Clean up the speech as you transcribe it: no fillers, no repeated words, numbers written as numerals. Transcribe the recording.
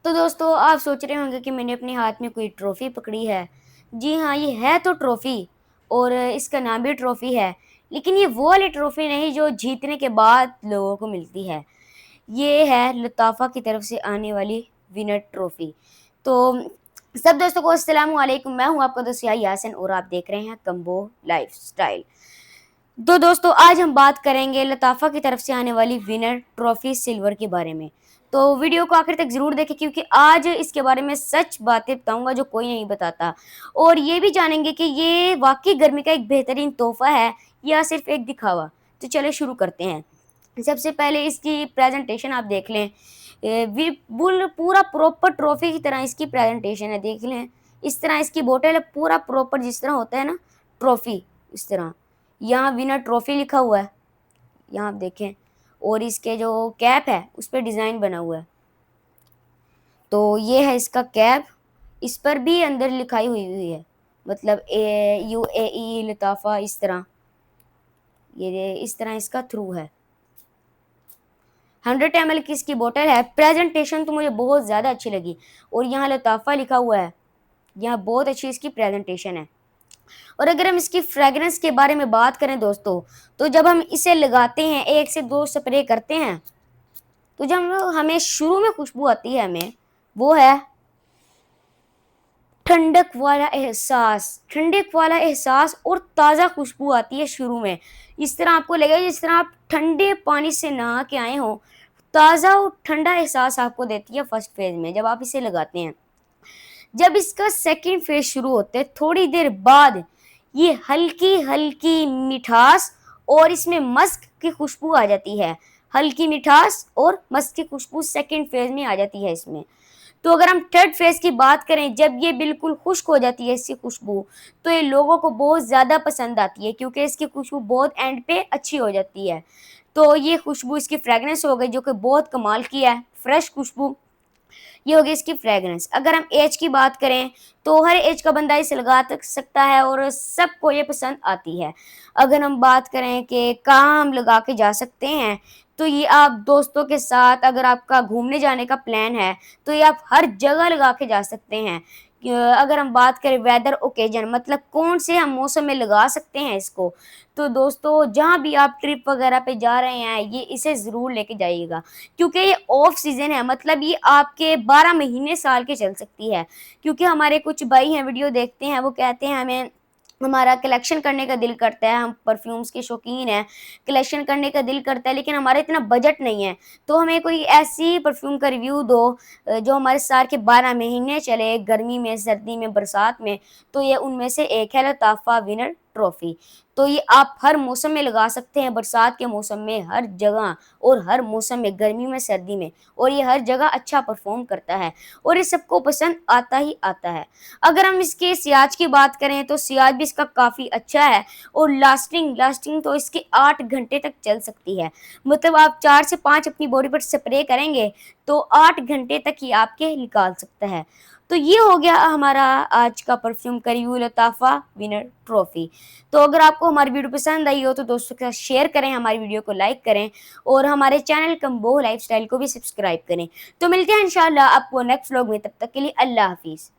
तो दोस्तों आप सोच रहे होंगे कि मैंने अपने हाथ में कोई ट्रॉफ़ी पकड़ी है। जी हाँ, ये है तो ट्रॉफ़ी और इसका नाम भी ट्रॉफ़ी है। लेकिन ये वो वाली ट्रॉफ़ी नहीं जो जीतने के बाद लोगों को मिलती है। ये है लताफ़ा की तरफ से आने वाली विनर ट्रॉफ़ी। तो सब दोस्तों को अस्सलामु अलैकुम, मैं हूँ आपका दोस्त यासिन और आप देख रहे हैं कंबो लाइफ़स्टाइल। तो दोस्तों आज हम बात करेंगे लताफ़ा की तरफ से आने वाली विनर ट्रॉफ़ी सिल्वर के बारे में। तो वीडियो को आखिर तक ज़रूर देखें क्योंकि आज इसके बारे में सच बातें बताऊँगा जो कोई नहीं बताता। और ये भी जानेंगे कि ये वाक़ई गर्मी का एक बेहतरीन तोहफ़ा है या सिर्फ़ एक दिखावा। तो चलिए शुरू करते हैं। सबसे पहले इसकी प्रेज़ेंटेशन आप देख लें। वी बुल पूरा प्रॉपर ट्रॉफ़ी की तरह इसकी प्रेज़ेंटेशन है, देख लें। इस तरह इसकी बॉटल है, पूरा प्रॉपर जिस तरह होता है ना ट्रॉफ़ी, इस तरह। यहाँ विनर ट्रॉफ़ी लिखा हुआ है, यहाँ आप देखें और इसके जो कैप है, उस पे डिज़ाइन बना हुआ है। तो ये है इसका कैप, इस पर भी अंदर लिखाई हुई है, मतलब UAE लताफ़ा इस तरह, ये इस तरह इसका थ्रू है। 100 ml की इसकी बॉटल है। प्रेज़ेंटेशन तो मुझे बहुत ज़्यादा अच्छी लगी और यहाँ लताफ़ा लिखा हुआ है, यहाँ बहुत अच्छी इसकी प्रेज़ेंटेशन है। और अगर हम इसकी फ्रेगरेंस के बारे में बात करें दोस्तों, तो जब हम इसे लगाते हैं, 1 से 2 स्प्रे करते हैं, तो जब हमें शुरू में खुशबू आती है हमें, वो है ठंडक वाला एहसास और ताज़ा खुशबू आती है शुरू में। इस तरह आपको लगेगा जिस तरह आप ठंडे पानी से नहा के आए हों, ताज़ा और ठंडा एहसास आपको देती है फर्स्ट फेज़ में जब आप इसे लगाते हैं। जब इसका सेकंड फेज़ शुरू होता है, थोड़ी देर बाद ये हल्की-हल्की मिठास और इसमें मस्क की खुशबू आ जाती है। हल्की मिठास और मस्क की खुशबू सेकंड फेज़ में आ जाती है इसमें। तो अगर हम थर्ड फेज़ की बात करें, जब ये बिल्कुल खुश्क हो जाती है इसकी खुशबू, तो ये लोगों को बहुत ज़्यादा पसंद आती है क्योंकि इसकी खुशबू बहुत एंड पे अच्छी हो जाती है। तो ये खुशबू इसकी फ्रेगनेंस हो गई जो कि बहुत कमाल की है, फ्रेश खुशबू। ये हो गई इसकी फ्रेगरेंस। अगर हम एज की बात करें, तो हर एज का बंदा इसे लगा तक सकता है और सबको ये पसंद आती है। अगर हम बात करें कि कहाँ हम लगा के जा सकते हैं, तो ये आप दोस्तों के साथ अगर आपका घूमने जाने का प्लान है, तो ये आप हर जगह लगा के जा सकते हैं। अगर हम बात करें वेदर ओकेजन, मतलब कौन से हम मौसम में लगा सकते हैं इसको, तो दोस्तों जहाँ भी आप ट्रिप वगैरह पे जा रहे हैं, ये इसे ज़रूर लेके जाइएगा। क्योंकि ये ऑफ सीज़न है, मतलब ये आपके 12 महीने साल के चल सकती है। क्योंकि हमारे कुछ भाई हैं वीडियो देखते हैं, वो कहते हैं हमें हमारा कलेक्शन करने का दिल करता है, हम परफ्यूम्स के शौकीन हैं, कलेक्शन करने का दिल करता है लेकिन हमारा इतना बजट नहीं है। तो हमें कोई ऐसी परफ्यूम का रिव्यू दो जो हमारे साल के 12 महीने चले, गर्मी में, सर्दी में, बरसात में। तो ये उनमें से एक है लताफ़ा विनर ट्रॉफ़ी। तो ये आप हर मौसम में लगा सकते हैं, बरसात के मौसम में, हर जगह और हर मौसम में, गर्मी में, सर्दी में, और ये हर जगह अच्छा परफ़ॉर्म करता है और ये सबको पसंद आता ही आता है। अगर हम इसके सियाज की बात करें, तो सियाज भी इसका काफ़ी अच्छा है और लास्टिंग तो इसकी 8 घंटे तक चल सकती है। मतलब आप 4 से 5 अपनी बॉडी पर स्प्रे करेंगे, तो 8 घंटे तक ये आपके निकाल सकता है। तो ये हो गया हमारा आज का परफ्यूम का रिव्यू लताफ़ा विनर ट्रॉफ़ी। तो अगर आपको हमारी वीडियो पसंद आई हो, तो दोस्तों के साथ शेयर करें, हमारी वीडियो को लाइक करें और हमारे चैनल कंबो लाइफ़स्टाइल को भी सब्सक्राइब करें। तो मिलते हैं इंशाअल्लाह आपको नेक्स्ट व्लॉग में, तब तक के लिए अल्लाह हाफ़िज़।